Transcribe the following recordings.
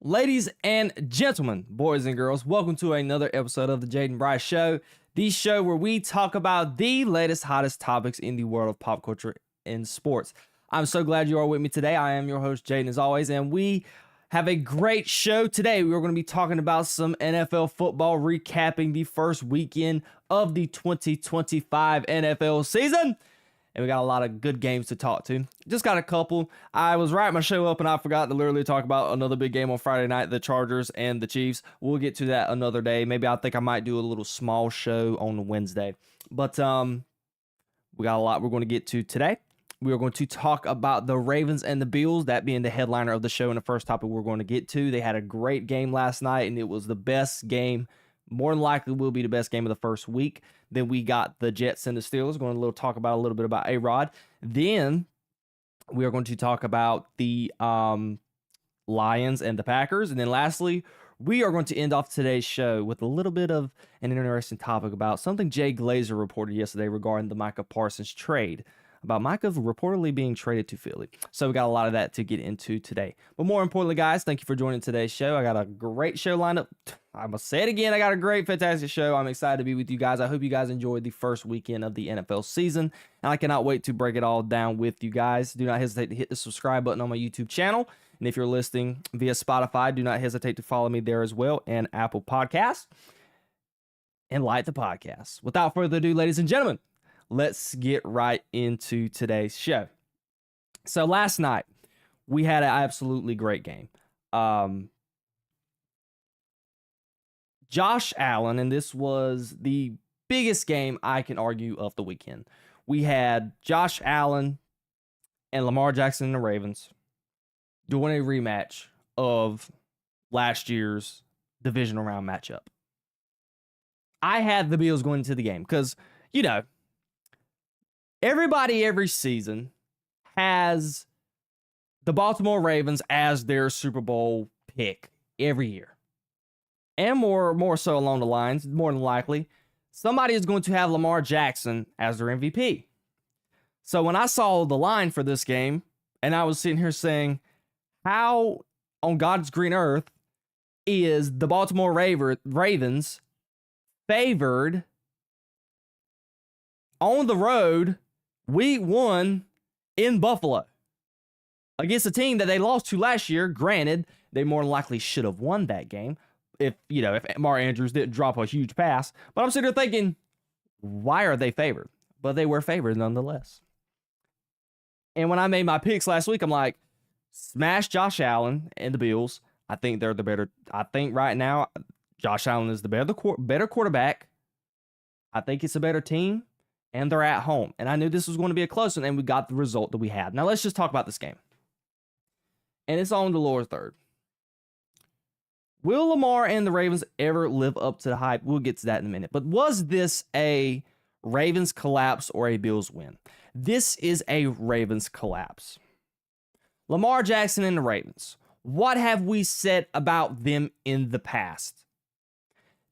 Ladies and gentlemen, boys and girls, welcome to another episode of the Jayden Bryce Show, the show where we talk about the latest, hottest topics in the world of pop culture and sports. I'm so glad you are with me today. I am your host, Jayden, as always, and we have a great show today. We're going to be talking about some NFL football, recapping the first weekend of the 2025 NFL season. And we got a lot of good games to talk to. Just got a couple. I was writing my show up and I forgot to literally talk about another big game on Friday night, the Chargers and the Chiefs. We'll get to that another day. Maybe I think I might do a little small show on Wednesday. But we got a lot we're going to get to today. We are going to talk about the Ravens and the Bills, that being the headliner of the show and the first topic we're going to get to. They had a great game last night, and it was the best game. More than likely will be the best game of the first week. Then we got the Jets and the Steelers. Going to talk about a little bit about A-Rod. Then we are going to talk about the Lions and the Packers. And then lastly, we are going to end off today's show with a little bit of an interesting topic about something Jay Glazer reported yesterday regarding the Micah Parsons trade. About Micah reportedly being traded to Philly. So we got a lot of that to get into today. But more importantly, guys, thank you for joining today's show. I got a great show lined up. I must say it again. I got a great, fantastic show. I'm excited to be with you guys. I hope you guys enjoyed the first weekend of the NFL season. And I cannot wait to break it all down with you guys. Do not hesitate to hit the subscribe button on my YouTube channel. And if you're listening via Spotify, do not hesitate to follow me there as well, and Apple Podcasts. And like the podcast. Without further ado, ladies and gentlemen, let's get right into today's show. So last night, we had an absolutely great game. Josh Allen, and this was the biggest game I can argue of the weekend. We had Josh Allen and Lamar Jackson and the Ravens doing a rematch of last year's divisional round matchup. I had the Bills going into the game because, you know, everybody every season has the Baltimore Ravens as their Super Bowl pick every year. And more so along the lines, more than likely, somebody is going to have Lamar Jackson as their MVP. So when I saw the line for this game, and I was sitting here saying, how on God's green earth is the Baltimore Ravens favored on the road week 1 in Buffalo against a team that they lost to last year? Granted, they more than likely should have won that game if Mark Andrews didn't drop a huge pass. But I'm sitting there thinking, why are they favored? But they were favored nonetheless. And when I made my picks last week, I'm like, smash Josh Allen and the Bills. I think they're the better. I think right now, Josh Allen is the better quarterback. I think it's a better team. And they're at home. And I knew this was going to be a close one, and we got the result that we had. Now, let's just talk about this game. And it's on the lower third. Will Lamar and the Ravens ever live up to the hype? We'll get to that in a minute. But was this a Ravens collapse or a Bills win? This is a Ravens collapse. Lamar Jackson and the Ravens. What have we said about them in the past?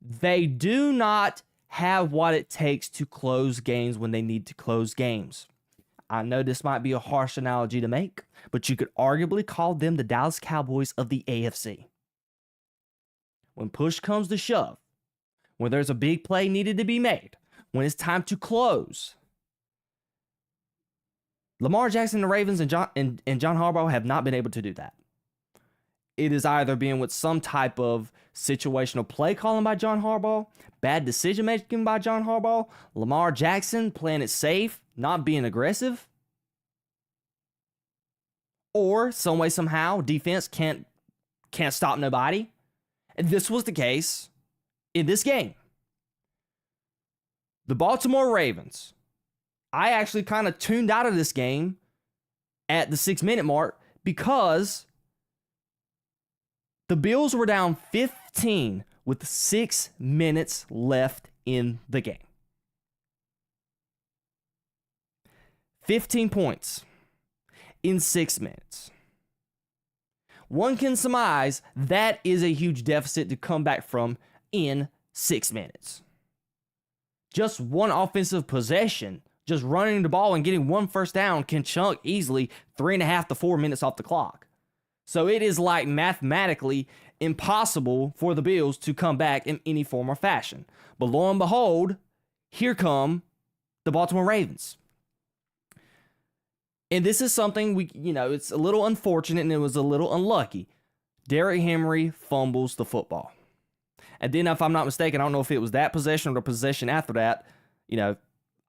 They do not have what it takes to close games when they need to close games. I know this might be a harsh analogy to make, but you could arguably call them the Dallas Cowboys of the AFC. When push comes to shove, when there's a big play needed to be made, when it's time to close, Lamar Jackson, the Ravens, and John Harbaugh have not been able to do that. It is either being with some type of situational play calling by John Harbaugh, bad decision making by John Harbaugh, Lamar Jackson playing it safe, not being aggressive, or some way somehow defense can't stop nobody. And this was the case in this game. The Baltimore Ravens. I actually kind of tuned out of this game at the 6-minute mark because the Bills were down 15 with 6 minutes left in the game. 15 points in 6 minutes. One can surmise that is a huge deficit to come back from in 6 minutes. Just one offensive possession, just running the ball and getting one first down can chunk easily 3.5 to 4 minutes off the clock. So it is like mathematically impossible for the Bills to come back in any form or fashion. But lo and behold, here come the Baltimore Ravens. And this is something it's a little unfortunate and it was a little unlucky. Derrick Henry fumbles the football. And then, if I'm not mistaken, I don't know if it was that possession or the possession after that. I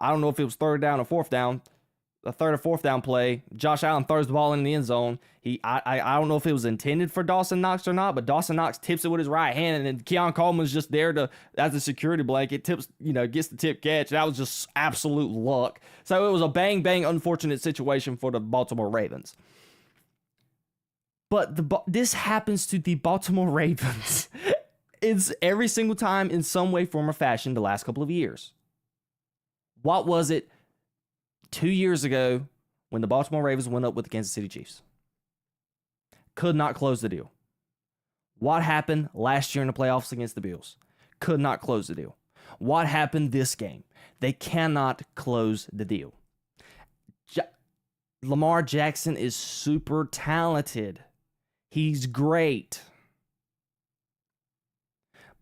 don't know if it was third down or fourth down. A third or fourth down play, Josh Allen throws the ball in the end zone. I don't know if it was intended for Dawson Knox or not, but Dawson Knox tips it with his right hand, and then Keon Coleman's just there as a security blanket, gets the tip catch. That was just absolute luck. So it was a bang, unfortunate situation for the Baltimore Ravens. But this happens to the Baltimore Ravens. It's every single time in some way, form, or fashion the last couple of years. What was it 2 years ago when the Baltimore Ravens went up with the Kansas City Chiefs? Could not close the deal. What happened last year in the playoffs against the Bills? Could not close the deal. What happened this game? They cannot close the deal. Lamar Jackson is super talented. He's great.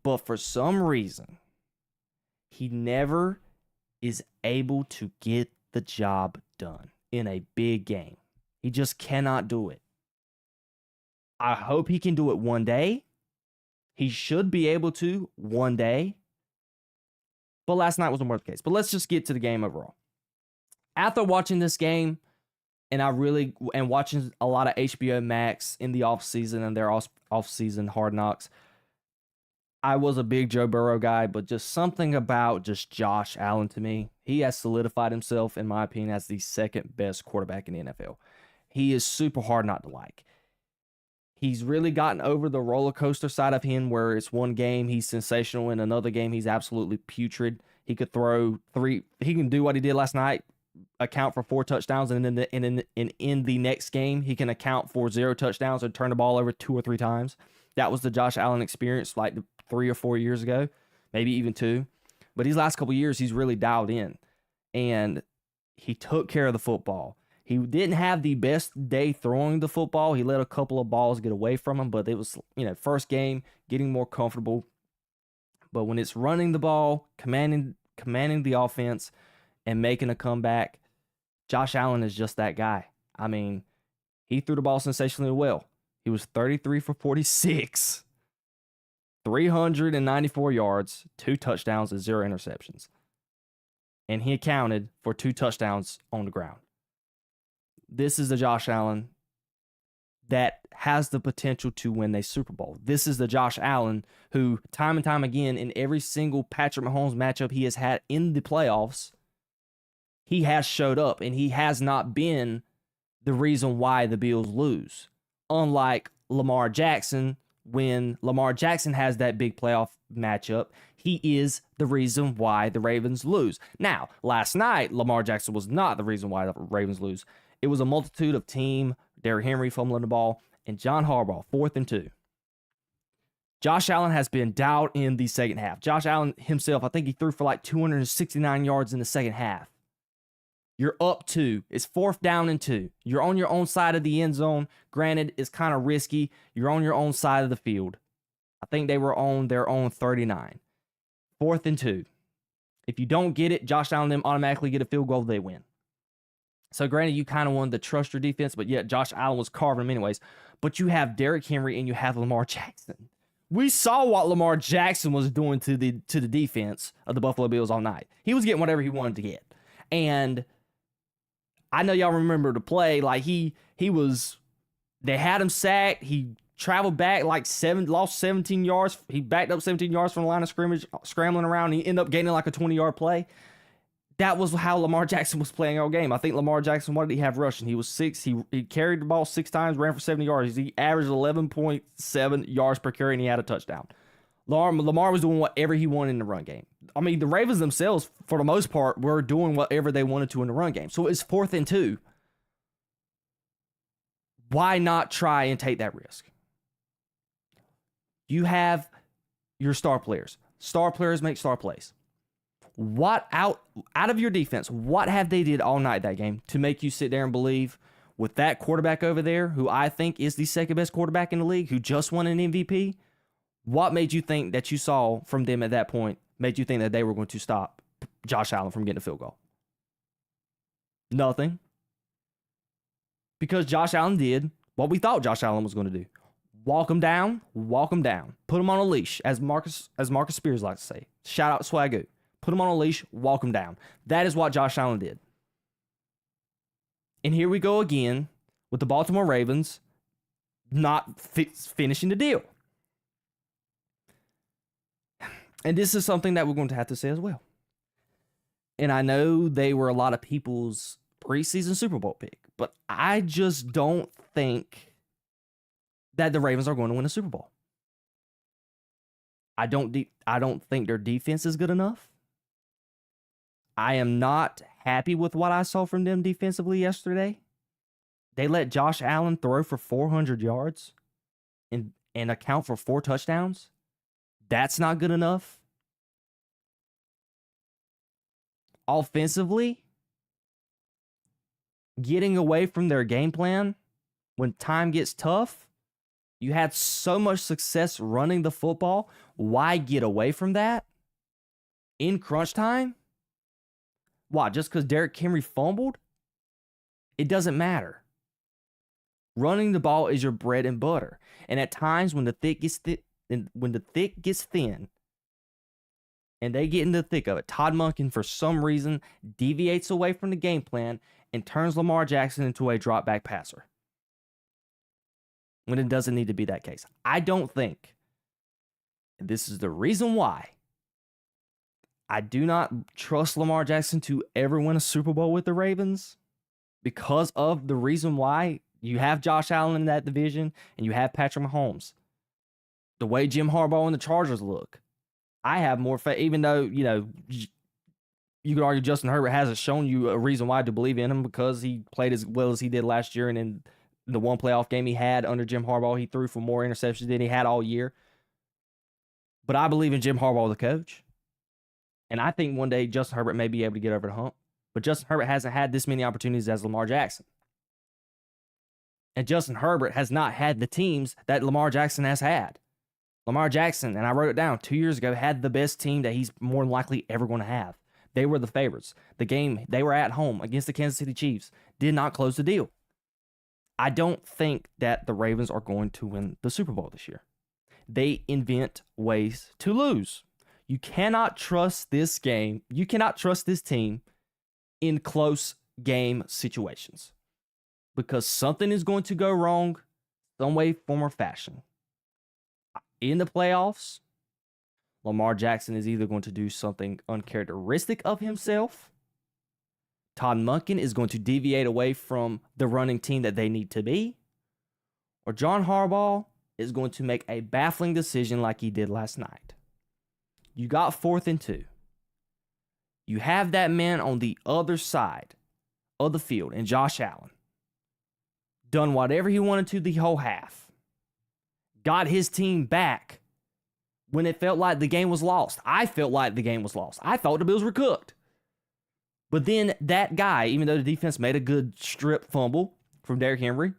But for some reason, he never is able to get the job done in a big game. He just cannot do it. I hope he can do it one day. He should be able to one day. But last night wasn't worth the case. But let's just get to the game overall. After watching this game, and watching a lot of HBO Max in the offseason and their off-season Hard Knocks, I was a big Joe Burrow guy, but just something about just Josh Allen to me. He has solidified himself, in my opinion, as the second best quarterback in the NFL. He is super hard not to like. He's really gotten over the roller coaster side of him, where it's one game he's sensational, in another game he's absolutely putrid. He could throw three. He can do what he did last night, account for 4 touchdowns, and in the next game he can account for 0 touchdowns and turn the ball over 2 or 3 times. That was the Josh Allen experience like 3 or 4 years ago, maybe even 2. But these last couple of years, he's really dialed in, and he took care of the football. He didn't have the best day throwing the football. He let a couple of balls get away from him, but it was, first game, getting more comfortable. But when it's running the ball, commanding the offense, and making a comeback, Josh Allen is just that guy. I mean, he threw the ball sensationally well. He was 33 for 46, 394 yards, 2 touchdowns, and 0 interceptions. And he accounted for 2 touchdowns on the ground. This is the Josh Allen that has the potential to win a Super Bowl. This is the Josh Allen who, time and time again, in every single Patrick Mahomes matchup he has had in the playoffs, he has showed up, and he has not been the reason why the Bills lose. Unlike Lamar Jackson, when Lamar Jackson has that big playoff matchup, he is the reason why the Ravens lose. Now, last night, Lamar Jackson was not the reason why the Ravens lose. It was a multitude of team, Derrick Henry fumbling the ball, and John Harbaugh, 4th and 2. Josh Allen has been dialed in the second half. Josh Allen himself, I think he threw for like 269 yards in the second half. You're up 2. It's 4th down and 2. You're on your own side of the end zone. Granted, it's kind of risky. You're on your own side of the field. I think they were on their own 39. 4th and 2. If you don't get it, Josh Allen and them automatically get a field goal. They win. So granted, you kind of wanted to trust your defense, but yet Josh Allen was carving them anyways. But you have Derrick Henry and you have Lamar Jackson. We saw what Lamar Jackson was doing to the defense of the Buffalo Bills all night. He was getting whatever he wanted to get. And I know y'all remember the play. Like they had him sacked. He traveled back lost 17 yards. He backed up 17 yards from the line of scrimmage, scrambling around. And he ended up gaining like a 20-yard play. That was how Lamar Jackson was playing all game. I think Lamar Jackson, what did he have rushing? He was 6. He carried the ball 6 times, ran for 70 yards. He averaged 11.7 yards per carry, and he had a touchdown. Lamar was doing whatever he wanted in the run game. I mean, the Ravens themselves, for the most part, were doing whatever they wanted to in the run game. So it's 4th and 2. Why not try and take that risk? You have your star players. Star players make star plays. What out of your defense, what have they did all night that game to make you sit there and believe, with that quarterback over there, who I think is the second best quarterback in the league, who just won an MVP, what made you think that you saw from them at that point made you think that they were going to stop Josh Allen from getting a field goal? Nothing. Because Josh Allen did what we thought Josh Allen was going to do. Walk him down, put him on a leash, as Marcus Spears likes to say. Shout out Swagoo. Put him on a leash, walk him down. That is what Josh Allen did. And here we go again with the Baltimore Ravens not finishing the deal. And this is something that we're going to have to say as well. And I know they were a lot of people's preseason Super Bowl pick, but I just don't think that the Ravens are going to win a Super Bowl. I don't think their defense is good enough. I am not happy with what I saw from them defensively yesterday. They let Josh Allen throw for 400 yards and account for 4 touchdowns. That's not good enough. Offensively, getting away from their game plan when time gets tough. You had so much success running the football. Why get away from that in crunch time? Why? Just because Derrick Henry fumbled? It doesn't matter. Running the ball is your bread and butter. And at times when the thick gets thin, and they get in the thick of it, Todd Monken, for some reason, deviates away from the game plan and turns Lamar Jackson into a drop back passer when it doesn't need to be that case. I don't think, and this is the reason why, I do not trust Lamar Jackson to ever win a Super Bowl with the Ravens, because of the reason why you have Josh Allen in that division and you have Patrick Mahomes. The way Jim Harbaugh and the Chargers look, I have more faith, even though, you could argue Justin Herbert hasn't shown you a reason why to believe in him, because he played as well as he did last year, and in the one playoff game he had under Jim Harbaugh, he threw for more interceptions than he had all year. But I believe in Jim Harbaugh, the coach. And I think one day Justin Herbert may be able to get over the hump. But Justin Herbert hasn't had this many opportunities as Lamar Jackson. And Justin Herbert has not had the teams that Lamar Jackson has had. Lamar Jackson, and I wrote it down 2 years ago, had the best team that he's more than likely ever going to have. They were the favorites. The game, they were at home against the Kansas City Chiefs, did not close the deal. I don't think that the Ravens are going to win the Super Bowl this year. They invent ways to lose. You cannot trust this game. You cannot trust this team in close game situations, because something is going to go wrong some way, form, or fashion. In the playoffs, Lamar Jackson is either going to do something uncharacteristic of himself. Todd Monken is going to deviate away from the running team that they need to be. Or John Harbaugh is going to make a baffling decision like he did last night. You got 4th and 2. You have that man on the other side of the field, and Josh Allen. Done whatever he wanted to the whole half. Got his team back when it felt like the game was lost. I felt like the game was lost. I thought the Bills were cooked. But then that guy, even though the defense made a good strip fumble from Derrick Henry,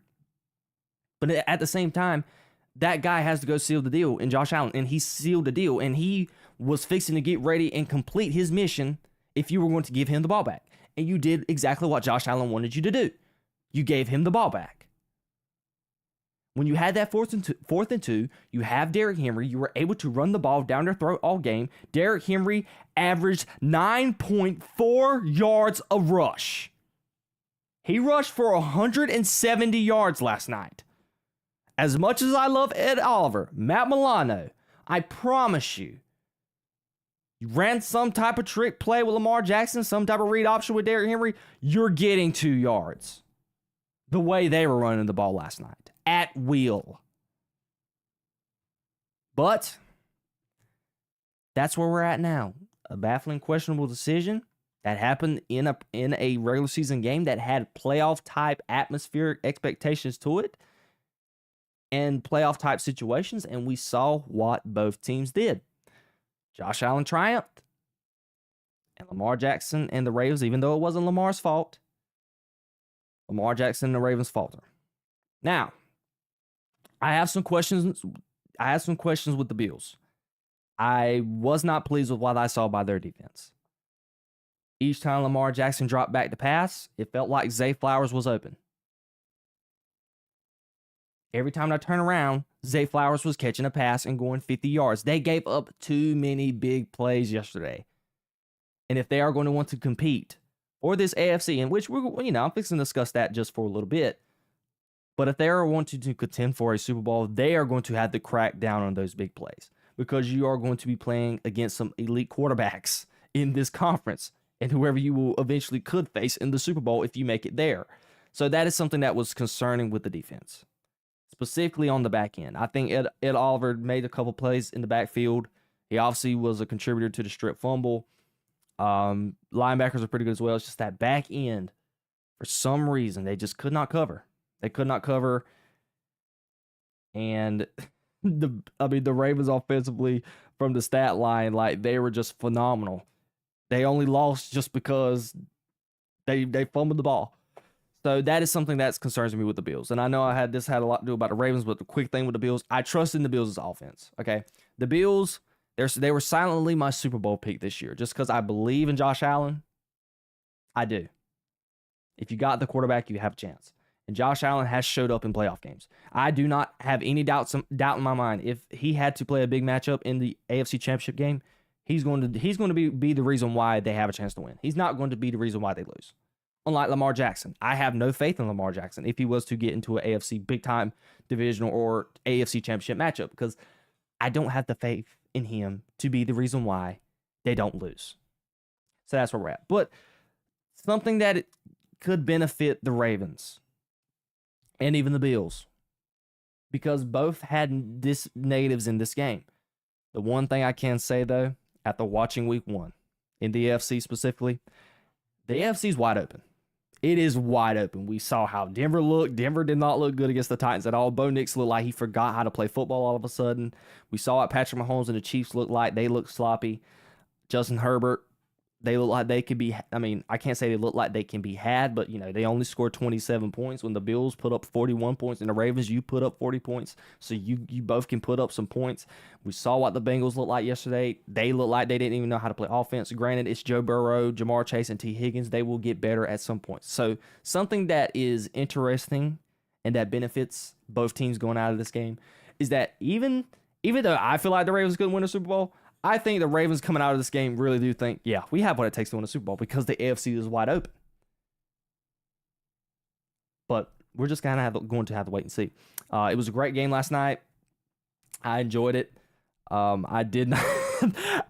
but at the same time, that guy has to go seal the deal in Josh Allen, and he sealed the deal, and he was fixing to get ready and complete his mission if you were going to give him the ball back. And you did exactly what Josh Allen wanted you to do. You gave him the ball back. When you had that 4th and 2, you have Derrick Henry. You were able to run the ball down their throat all game. Derrick Henry averaged 9.4 yards a rush. He rushed for 170 yards last night. As much as I love Ed Oliver, Matt Milano, I promise you, you ran some type of trick play with Lamar Jackson, some type of read option with Derrick Henry, you're getting 2 yards. The way they were running the ball last night. At will. But that's where we're at now. A baffling, questionable decision that happened in a regular season game that had playoff type atmospheric expectations to it and playoff type situations, and we saw what both teams did. Josh Allen triumphed, and Lamar Jackson and the Ravens, even though it wasn't Lamar's fault, Lamar Jackson and the Ravens falter. Now, I have some questions. I have some questions with the Bills. I was not pleased with what I saw by their defense. Each time Lamar Jackson dropped back to pass, it felt like Zay Flowers was open. Every time I turn around, Zay Flowers was catching a pass and going 50 yards. They gave up too many big plays yesterday. And if they are going to want to compete for this AFC, in which I'm fixing to discuss that just for a little bit. But if they are wanting to contend for a Super Bowl, they are going to have to crack down on those big plays because you are going to be playing against some elite quarterbacks in this conference and whoever you will eventually could face in the Super Bowl if you make it there. So that is something that was concerning with the defense, specifically on the back end. I think Ed Oliver made a couple plays in the backfield. He obviously was a contributor to the strip fumble. Linebackers are pretty good as well. It's just that back end, for some reason, they just could not cover. They could not cover. And the Ravens offensively from the stat line, like they were just phenomenal. They only lost just because they fumbled the ball. So that is something that concerns me with the Bills. And I know this had a lot to do about the Ravens, but the quick thing with the Bills, I trust in the Bills' offense. Okay. The Bills, they were silently my Super Bowl pick this year just because I believe in Josh Allen. I do. If you got the quarterback, you have a chance. And Josh Allen has showed up in playoff games. I do not have any doubt in my mind. If he had to play a big matchup in the AFC Championship game, he's going to be the reason why they have a chance to win. He's not going to be the reason why they lose. Unlike Lamar Jackson, I have no faith in Lamar Jackson if he was to get into an AFC big-time divisional or AFC Championship matchup because I don't have the faith in him to be the reason why they don't lose. So that's where we're at. But something that could benefit the Ravens and even the Bills, because both had negatives in this game. The one thing I can say, though, after watching week 1, in the AFC specifically, the AFC is wide open. It is wide open. We saw how Denver looked. Denver did not look good against the Titans at all. Bo Nix looked like he forgot how to play football all of a sudden. We saw what Patrick Mahomes and the Chiefs looked like. They looked sloppy. Justin Herbert, they look like they could be, I can't say they look like they can be had, but, they only scored 27 points. When the Bills put up 41 points and the Ravens, you put up 40 points. So you both can put up some points. We saw what the Bengals looked like yesterday. They looked like they didn't even know how to play offense. Granted, it's Joe Burrow, Jamar Chase, and T. Higgins. They will get better at some point. So something that is interesting and that benefits both teams going out of this game is that even though I feel like the Ravens could win a Super Bowl, I think the Ravens coming out of this game really do think, yeah, we have what it takes to win a Super Bowl because the AFC is wide open. But we're just going to have to wait and see. It was a great game last night. I enjoyed it. I did not,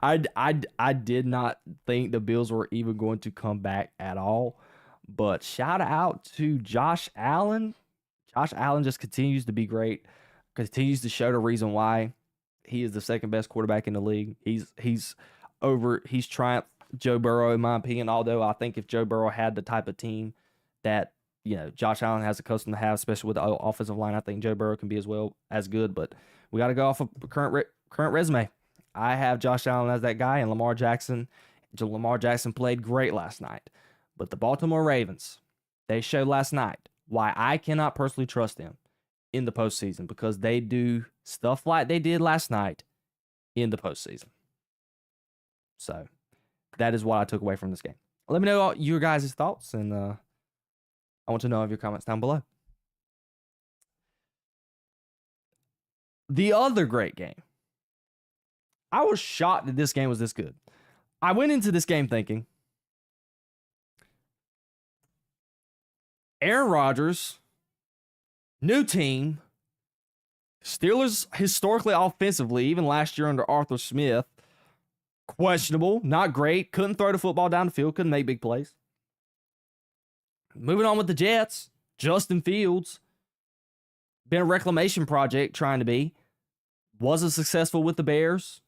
I did not think the Bills were even going to come back at all. But shout out to Josh Allen. Josh Allen just continues to be great. Continues to show the reason why he is the second best quarterback in the league. He's triumphed Joe Burrow, in my opinion, although I think if Joe Burrow had the type of team that, Josh Allen has accustomed to have, especially with the offensive line, I think Joe Burrow can be as well as good, but we got to go off of current resume. I have Josh Allen as that guy, and Lamar Jackson played great last night. But the Baltimore Ravens, they showed last night why I cannot personally trust them in the postseason because they do stuff like they did last night in the postseason. So that is what I took away from this game. Let me know your guys' thoughts, and I want to know of your comments down below. The other great game. I was shocked that this game was this good. I went into this game thinking Aaron Rodgers, new team, Steelers historically offensively, even last year under Arthur Smith, questionable, not great, couldn't throw the football down the field, couldn't make big plays. Moving on with the Jets, Justin Fields, been a reclamation project trying to be, wasn't successful with the Bears,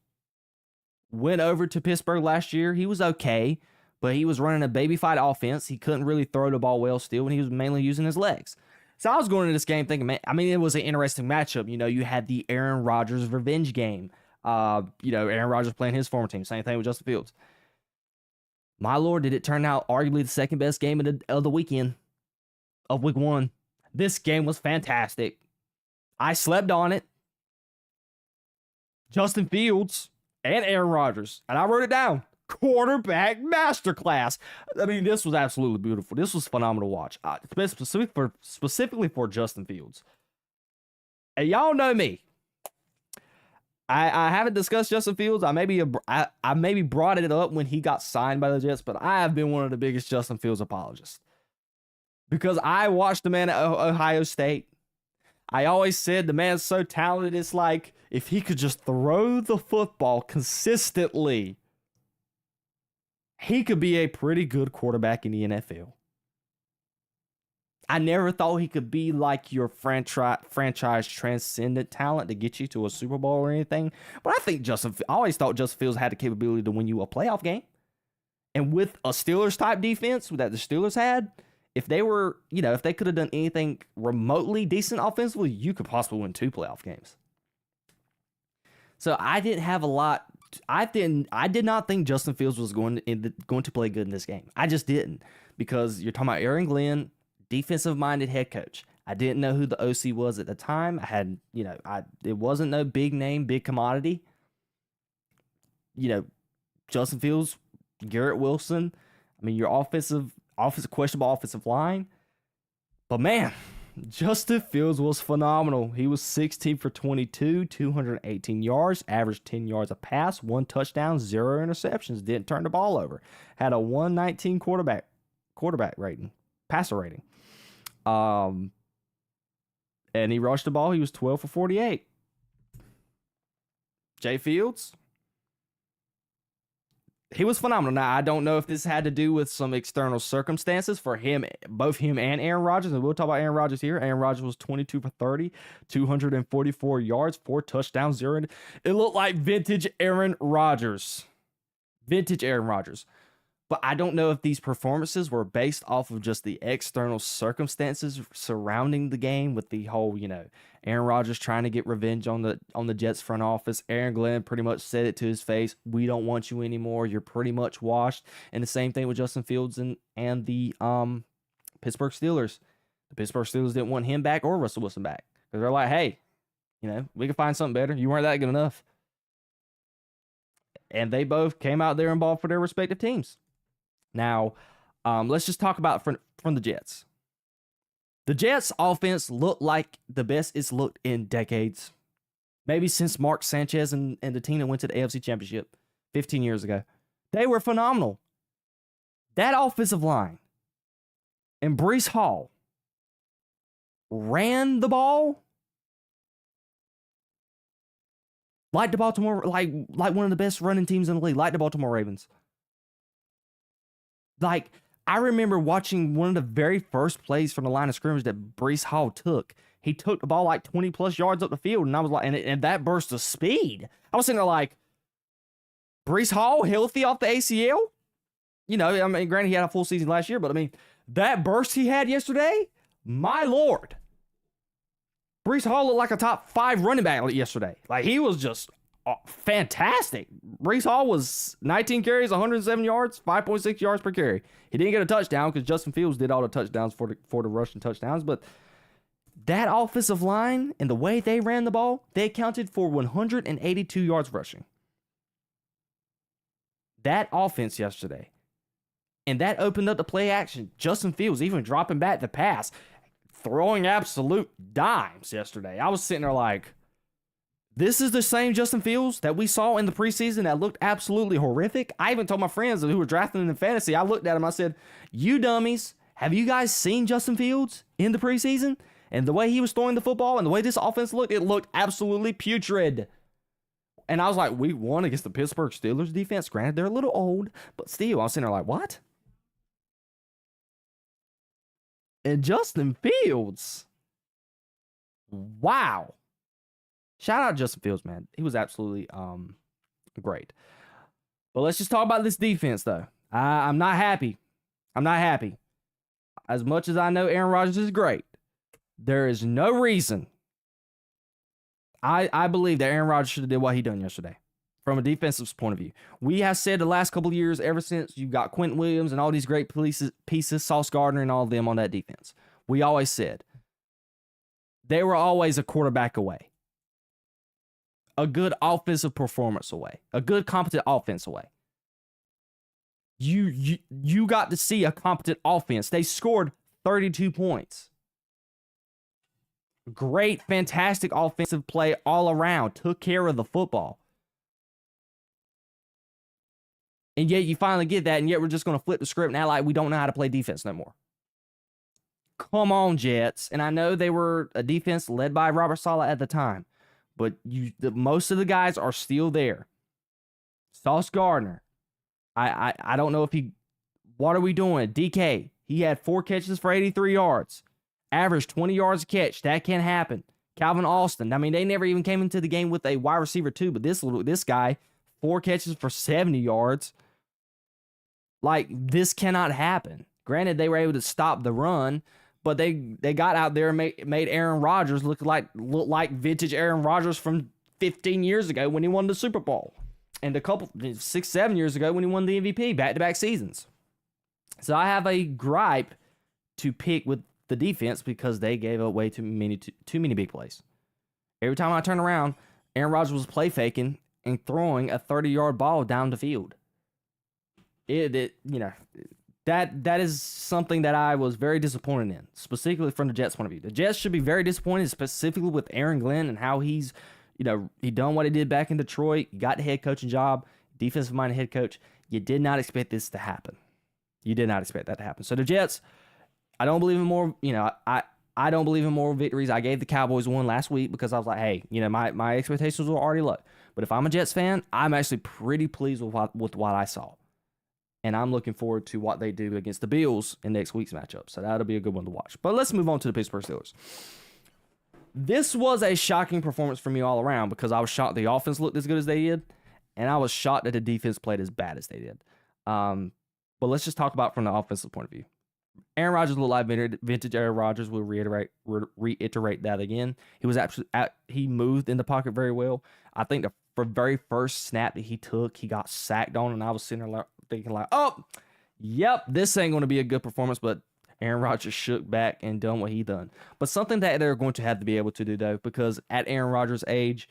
went over to Pittsburgh last year, he was okay, but he was running a baby fight offense, he couldn't really throw the ball well still, and he was mainly using his legs. So I was going into this game thinking, man, it was an interesting matchup. You had the Aaron Rodgers revenge game. Aaron Rodgers playing his former team. Same thing with Justin Fields. My Lord, did it turn out arguably the second best game of the weekend of week 1. This game was fantastic. I slept on it. Justin Fields and Aaron Rodgers. And I wrote it down. Quarterback masterclass. I mean, this was absolutely beautiful. This was phenomenal to watch. Specifically for Justin Fields. And y'all know me. I haven't discussed Justin Fields. I maybe brought it up when he got signed by the Jets, but I have been one of the biggest Justin Fields apologists. Because I watched the man at Ohio State. I always said the man's so talented, it's like if he could just throw the football consistently, he could be a pretty good quarterback in the NFL. I never thought he could be like your franchise transcendent talent to get you to a Super Bowl or anything. But I always thought Justin Fields had the capability to win you a playoff game. And with a Steelers type defense that the Steelers had, if they were, if they could have done anything remotely decent offensively, you could possibly win 2 playoff games. So I didn't have a lot. I did not think Justin Fields was going to play good in this game. I just didn't, because you're talking about Aaron Glenn, defensive-minded head coach. I didn't know who the OC was at the time. I had, it wasn't no big name, big commodity. Justin Fields, Garrett Wilson. I mean, your questionable offensive line. But man, Justin Fields was phenomenal. He was 16 for 22, 218 yards, averaged 10 yards a pass, 1 touchdown, 0 interceptions, didn't turn the ball over. Had a 119 quarterback rating, passer rating. And he rushed the ball. He was 12 for 48. Jay Fields, he was phenomenal. Now, I don't know if this had to do with some external circumstances for him, both him and Aaron Rodgers. And we'll talk about Aaron Rodgers here. Aaron Rodgers was 22 for 30, 244 yards, 4 touchdowns, 0. It looked like vintage Aaron Rodgers. But I don't know if these performances were based off of just the external circumstances surrounding the game, with the whole, Aaron Rodgers trying to get revenge on the Jets front office. Aaron Glenn pretty much said it to his face. We don't want you anymore. You're pretty much washed. And the same thing with Justin Fields and the Pittsburgh Steelers. The Pittsburgh Steelers didn't want him back or Russell Wilson back, because they're like, hey, we can find something better. You weren't that good enough. And they both came out there and balled for their respective teams. Now, let's just talk about from the Jets. The Jets' offense looked like the best it's looked in decades. Maybe since Mark Sanchez and the team that went to the AFC Championship 15 years ago. They were phenomenal. That offensive line and Breece Hall ran the ball like the Baltimore, like one of the best running teams in the league, like the Baltimore Ravens. Like, I remember watching one of the very first plays from the line of scrimmage that Breece Hall took. He took the ball like 20 plus yards up the field, and I was like, and that burst of speed. I was sitting there like, Breece Hall healthy off the ACL? I mean, granted, he had a full season last year, but I mean, that burst he had yesterday, my Lord. Breece Hall looked like a top 5 running back yesterday. Like, he was just fantastic. Breece Hall was 19 carries, 107 yards, 5.6 yards per carry. He didn't get a touchdown because Justin Fields did all the touchdowns for the rushing touchdowns. But that offensive line and the way they ran the ball, they accounted for 182 yards rushing. That offense yesterday. And that opened up the play action. Justin Fields even dropping back the pass, throwing absolute dimes yesterday. I was sitting there like, this is the same Justin Fields that we saw in the preseason that looked absolutely horrific. I even told my friends who were drafting him in fantasy, I looked at him, I said, you dummies, have you guys seen Justin Fields in the preseason? And the way he was throwing the football and the way this offense looked, it looked absolutely putrid. And I was like, we won against the Pittsburgh Steelers defense. Granted, they're a little old, but still, I was sitting there like, what? And Justin Fields. Wow. Shout out Justin Fields, man. He was absolutely great. But let's just talk about this defense, though. I'm not happy. As much as I know Aaron Rodgers is great, there is no reason. I believe that Aaron Rodgers should have did what he done yesterday from a defensive point of view. We have said the last couple of years, ever since you got Quentin Williams and all these great pieces, Sauce Gardner and all of them on that defense, We always said they were always a quarterback away, a good offensive performance away, a good competent offense away. You got to see a competent offense. They scored 32 points. Great, fantastic offensive play all around. Took care of the football. And yet you finally get that, and yet we're just going to flip the script and act like we don't know how to play defense no more. Come on, Jets. And I know they were a defense led by Robert Saleh at the time, but most of the guys are still there. Sauce Gardner. I don't know if what are we doing? DK, he had 4 catches for 83 yards. Average 20 yards a catch. That can't happen. Calvin Austin. I mean, they never even came into the game with a wide receiver too, but this guy, 4 catches for 70 yards. Like, this cannot happen. Granted, they were able to stop the run, but they got out there and made Aaron Rodgers look like vintage Aaron Rodgers from 15 years ago when he won the Super Bowl. And 6-7 years ago when he won the MVP, back-to-back seasons. So I have a gripe to pick with the defense because they gave up way too many big plays. Every time I turn around, Aaron Rodgers was play faking and throwing a 30-yard ball down the field. That is something that I was very disappointed in, specifically from the Jets' point of view. The Jets should be very disappointed, specifically with Aaron Glenn and how he done what he did back in Detroit. He got the head coaching job, defensive-minded head coach. You did not expect this to happen. You did not expect that to happen. So the Jets, I don't believe in more. I don't believe in more victories. I gave the Cowboys one last week because I was like, hey, my expectations were already low. But if I'm a Jets fan, I'm actually pretty pleased with what I saw. And I'm looking forward to what they do against the Bills in next week's matchup. So that'll be a good one to watch. But let's move on to the Pittsburgh Steelers. This was a shocking performance for me all around because I was shocked the offense looked as good as they did. And I was shocked that the defense played as bad as they did. But let's just talk about from the offensive point of view. Aaron Rodgers looked like vintage Aaron Rodgers. We'll reiterate that again. He moved in the pocket very well. I think the very first snap that he took, he got sacked on, and I was sitting there thinking like, oh, yep, this ain't going to be a good performance. But Aaron Rodgers shook back and done what he done. But something that they're going to have to be able to do though, because at Aaron Rodgers' age,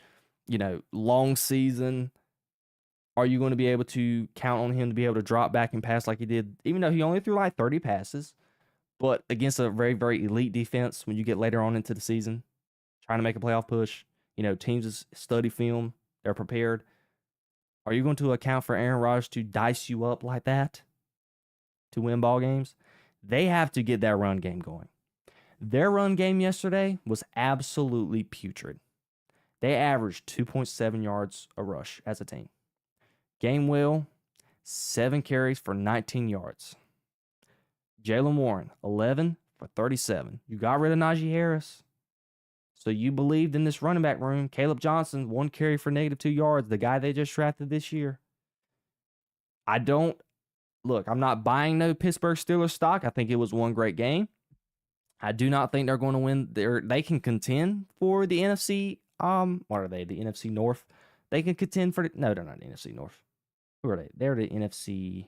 long season. Are you going to be able to count on him to be able to drop back and pass like he did, even though he only threw like 30 passes? But against a very, very elite defense, when you get later on into the season, trying to make a playoff push, teams study film, they're prepared. Are you going to account for Aaron Rodgers to dice you up like that to win ball games? They have to get that run game going. Their run game yesterday was absolutely putrid. They averaged 2.7 yards a rush as a team. Gainwell, 7 carries for 19 yards. Jaylen Warren, 11 for 37. You got rid of Najee Harris. So you believed in this running back room. Caleb Johnson, 1 carry for -2 yards, the guy they just drafted this year. I'm not buying no Pittsburgh Steelers stock. I think it was one great game. I do not think they're going to win. They can contend for the NFC. What are they? The NFC North. They can contend for no, they're not the NFC North. Who are they? They're the NFC.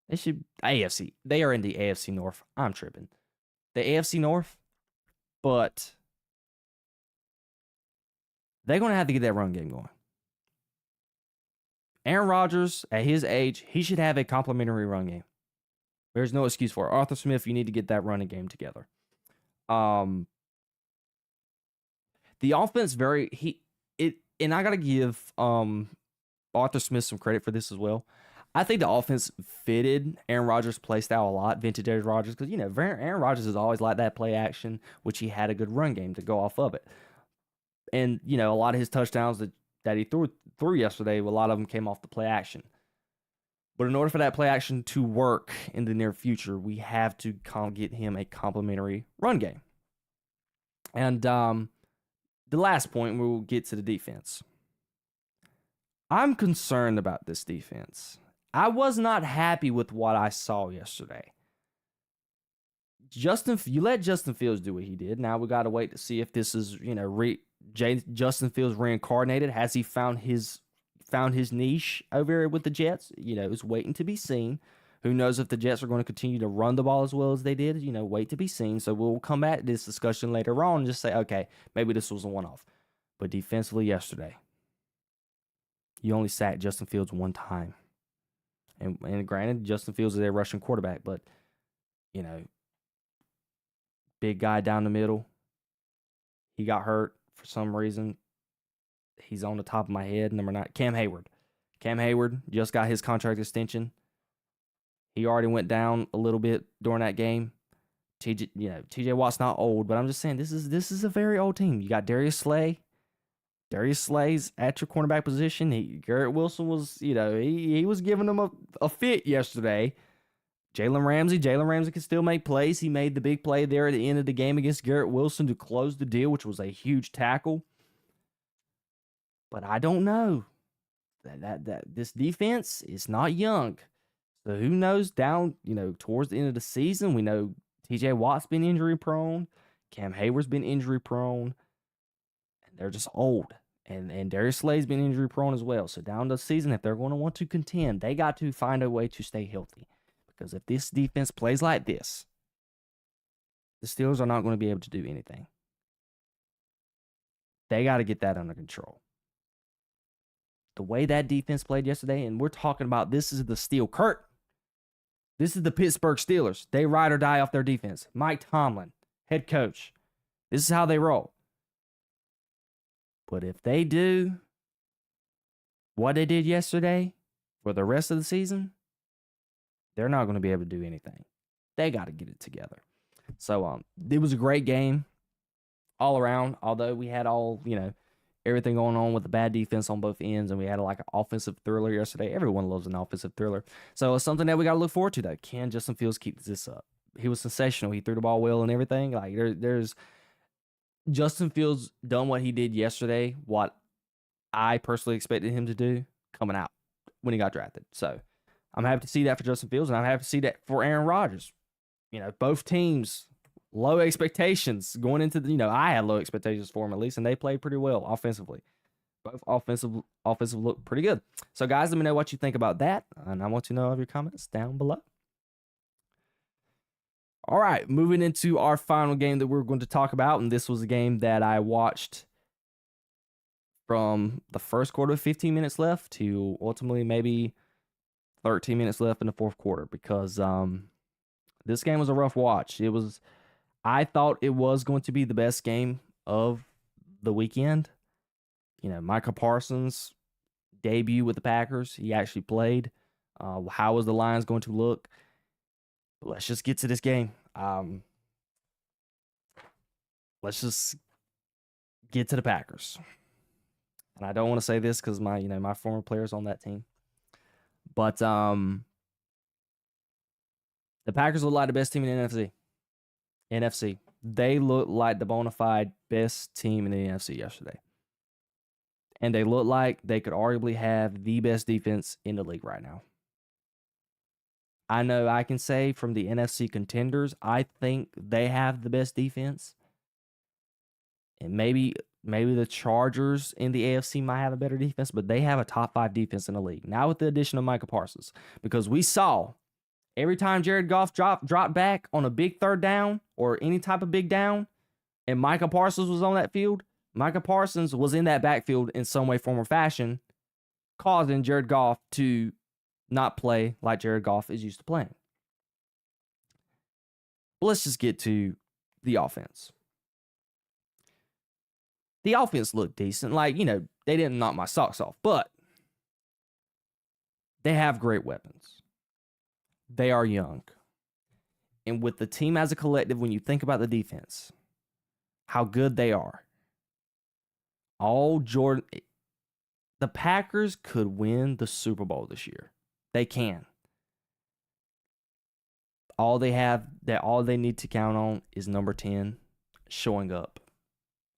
They should AFC. They are in the AFC North. I'm tripping. The AFC North, but they're going to have to get that run game going. Aaron Rodgers, at his age, he should have a complimentary run game. There's no excuse for it. Arthur Smith, you need to get that running game together. The offense and I got to give Arthur Smith some credit for this as well. I think the offense fitted Aaron Rodgers' play style a lot, vintage Aaron Rodgers, because, Aaron Rodgers is always like that play action, which he had a good run game to go off of it. And, a lot of his touchdowns that he threw yesterday, a lot of them came off the play action. But in order for that play action to work in the near future, we have to get him a complimentary run game. And the last point, we'll get to the defense. I'm concerned about this defense. I was not happy with what I saw yesterday. You let Justin Fields do what he did. Now we got to wait to see if this is, Justin Fields reincarnated. Has he found his niche over with the Jets? It's waiting to be seen. Who knows if the Jets are going to continue to run the ball as well as they did? Wait to be seen. So we'll come back to this discussion later on and just say, okay, maybe this was a one-off. But defensively yesterday, you only sacked Justin Fields one time. And granted, Justin Fields is a rushing quarterback, but, big guy down the middle. He got hurt for some reason. He's on the top of my head. Number 9, Cam Hayward. Cam Hayward just got his contract extension. He already went down a little bit during that game. TJ Watt's not old, but I'm just saying this is a very old team. You got Darius Slay. Darius Slay's at your cornerback position. Garrett Wilson was, he was giving them a fit yesterday. Jalen Ramsey can still make plays. He made the big play there at the end of the game against Garrett Wilson to close the deal, which was a huge tackle. But I don't know. That this defense is not young. So who knows down, towards the end of the season, we know TJ Watt's been injury prone. Cam Hayward's been injury prone. And they're just old. And Darius Slay's been injury prone as well. So down the season, if they're going to want to contend, they got to find a way to stay healthy. Because if this defense plays like this, the Steelers are not going to be able to do anything. They got to get that under control. The way that defense played yesterday, and we're talking about this is the steel curtain. This is the Pittsburgh Steelers. They ride or die off their defense. Mike Tomlin, head coach. This is how they roll. But if they do what they did yesterday for the rest of the season, they're not going to be able to do anything. They got to get it together. So it was a great game all around, although we had everything going on with the bad defense on both ends, and we had like an offensive thriller yesterday. Everyone loves an offensive thriller. So it's something that we got to look forward to, though. Can Justin Fields keep this up? He was sensational. He threw the ball well and everything. Like there's Justin Fields done what he did yesterday, what I personally expected him to do coming out when he got drafted. So I'm happy to see that for Justin Fields, and I'm happy to see that for Aaron Rodgers. Both teams, low expectations going into I had low expectations for him at least, and they played pretty well offensively. Both offensive look pretty good. So guys, let me know what you think about that, and I want to know of your comments down below. All right, moving into our final game that we're going to talk about, and this was a game that I watched from the first quarter, 15 minutes left, to ultimately maybe 13 minutes left in the fourth quarter, because this game was a rough watch. I thought it was going to be the best game of the weekend. Micah Parsons' debut with the Packers. He actually played. How was the Lions going to look? But let's just get to this game. Let's just get to the Packers. And I don't want to say this because my former players on that team. But the Packers look like the best team in the NFC. They look like the bona fide best team in the NFC yesterday. And they look like they could arguably have the best defense in the league right now. I know I can say from the NFC contenders, I think they have the best defense. And maybe the Chargers in the AFC might have a better defense, but they have a top 5 defense in the league. Now with the addition of Micah Parsons. Because we saw every time Jared Goff dropped back on a big third down or any type of big down, and Micah Parsons was on that field, Micah Parsons was in that backfield in some way, form, or fashion, causing Jared Goff to not play like Jared Goff is used to playing. But let's just get to the offense. The offense looked decent. They didn't knock my socks off, but they have great weapons. They are young. And with the team as a collective, when you think about the defense, how good they are, the Packers could win the Super Bowl this year. They can. All they need to count on is number 10 showing up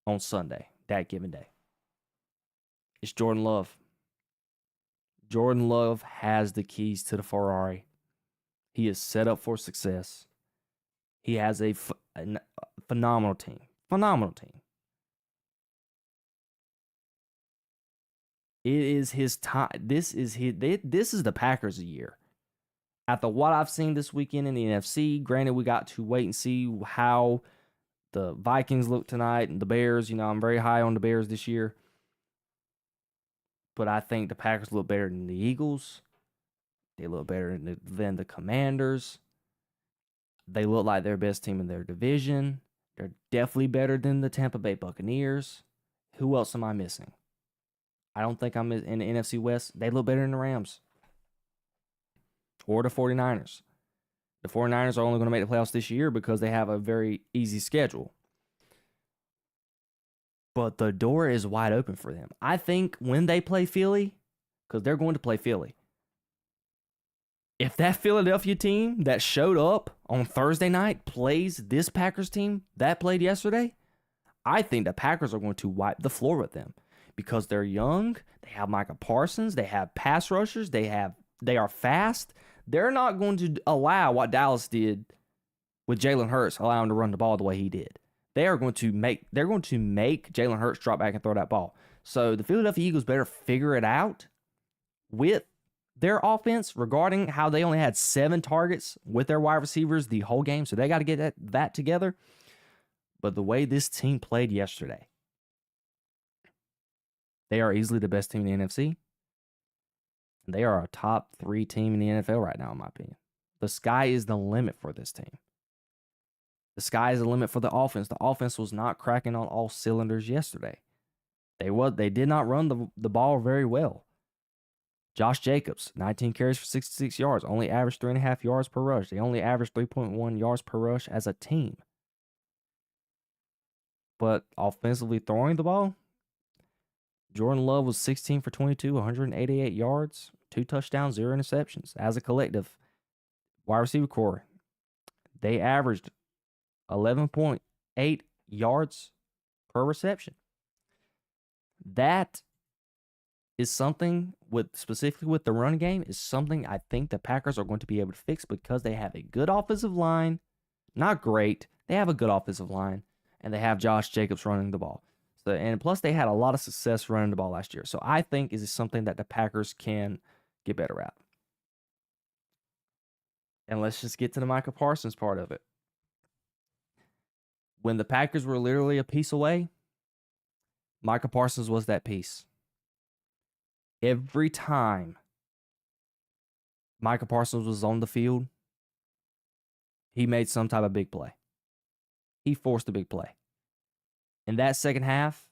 on Sunday, that given day. It's Jordan Love. Jordan Love has the keys to the Ferrari. He is set up for success. He has a phenomenal team. Phenomenal team. It is his time. This is the Packers' year. After what I've seen this weekend in the NFC, granted, we got to wait and see how the Vikings look tonight and the Bears. I'm very high on the Bears this year. But I think the Packers look better than the Eagles. They look better than the Commanders. They look like their best team in their division. They're definitely better than the Tampa Bay Buccaneers. Who else am I missing? I don't think I'm in the NFC West. They look better than the Rams or the 49ers. The 49ers are only going to make the playoffs this year because they have a very easy schedule. But the door is wide open for them. I think when they play Philly, because they're going to play Philly, if that Philadelphia team that showed up on Thursday night plays this Packers team that played yesterday, I think the Packers are going to wipe the floor with them because they're young. They have Micah Parsons. They have pass rushers. They are fast. They're not going to allow what Dallas did with Jalen Hurts, allow him to run the ball the way he did. They're going to make Jalen Hurts drop back and throw that ball. So the Philadelphia Eagles better figure it out with their offense regarding how they only had 7 targets with their wide receivers the whole game. So they got to get that together. But the way this team played yesterday, they are easily the best team in the NFC. They are a top 3 team in the NFL right now, in my opinion. The sky is the limit for this team. The sky is the limit for the offense. The offense was not cracking on all cylinders yesterday. They did not run the ball very well. Josh Jacobs, 19 carries for 66 yards, only averaged 3.5 yards per rush. They only averaged 3.1 yards per rush as a team. But offensively throwing the ball, Jordan Love was 16 for 22, 188 yards, 2 touchdowns, 0 interceptions. As a collective, wide receiver core, they averaged 11.8 yards per reception. That is something specifically with the run game is something I think the Packers are going to be able to fix because they have a good offensive line. Not great. They have a good offensive line, and they have Josh Jacobs running the ball. So, and plus, they had a lot of success running the ball last year. So I think is something that the Packers can get better at. And let's just get to the Micah Parsons part of it. When the Packers were literally a piece away, Micah Parsons was that piece. Every time Micah Parsons was on the field, he made some type of big play. He forced a big play. In that second half,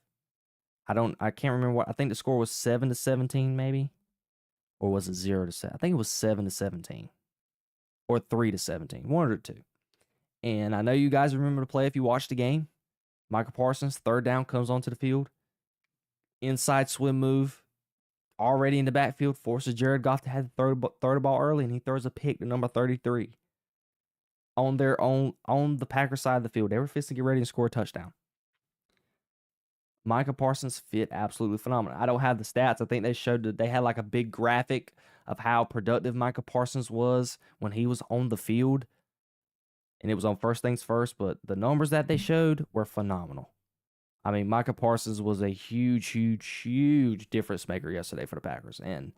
I can't remember what. I think the score was 7-17 maybe, or was it 0-7? I think it was 7-17 or 3-17, one or two. And I know you guys remember the play if you watched the game. Micah Parsons, third down, comes onto the field. Inside swim move, already in the backfield, forces Jared Goff to have to throw the ball early, and he throws a pick to number 33 on the Packers side of the field. They were fixing to get ready to score a touchdown. Micah Parsons fit absolutely phenomenal. I don't have the stats. I think they showed that they had like a big graphic of how productive Micah Parsons was when he was on the field. And it was on First Things First, but the numbers that they showed were phenomenal. I mean, Micah Parsons was a huge, huge, huge difference maker yesterday for the Packers. And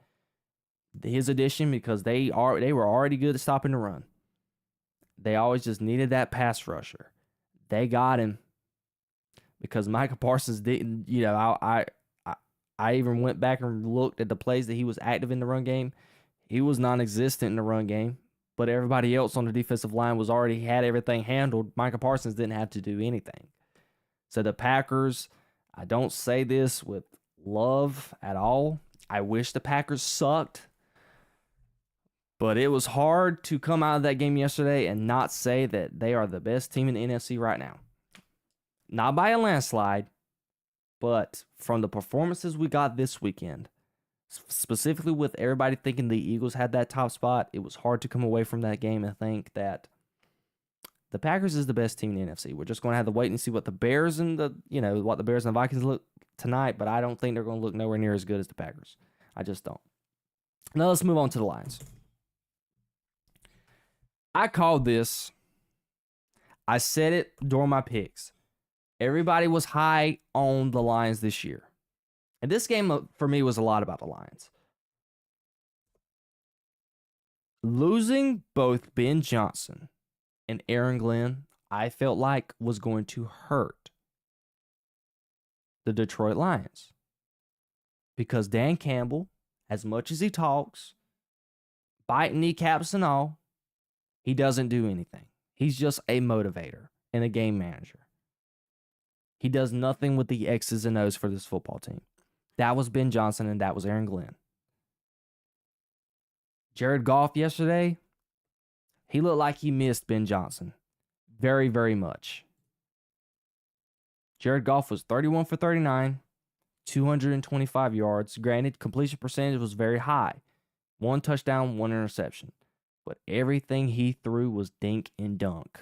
his addition, because they were already good at stopping the run. They always just needed that pass rusher. They got him because Micah Parsons didn't, I even went back and looked at the plays that he was active in the run game. He was non-existent in the run game, but everybody else on the defensive line was already had everything handled. Micah Parsons didn't have to do anything. So the Packers, I don't say this with love at all. I wish the Packers sucked. But it was hard to come out of that game yesterday and not say that they are the best team in the NFC right now. Not by a landslide, but from the performances we got this weekend, specifically with everybody thinking the Eagles had that top spot, it was hard to come away from that game and think that the Packers is the best team in the NFC. We're just going to have to wait and see what the Bears and the Vikings look tonight, but I don't think they're going to look nowhere near as good as the Packers. I just don't. Now let's move on to the Lions. I called this. I said it during my picks. Everybody was high on the Lions this year. And this game for me was a lot about the Lions. Losing both Ben Johnson and Aaron Glenn, I felt like was going to hurt the Detroit Lions. Because Dan Campbell, as much as he talks, biting kneecaps and all, he doesn't do anything. He's just a motivator and a game manager. He does nothing with the X's and O's for this football team. That was Ben Johnson and that was Aaron Glenn. Jared Goff yesterday, he looked like he missed Ben Johnson very, very much. Jared Goff was 31 for 39, 225 yards. Granted, completion percentage was very high. 1 touchdown, 1 interception. But everything he threw was dink and dunk.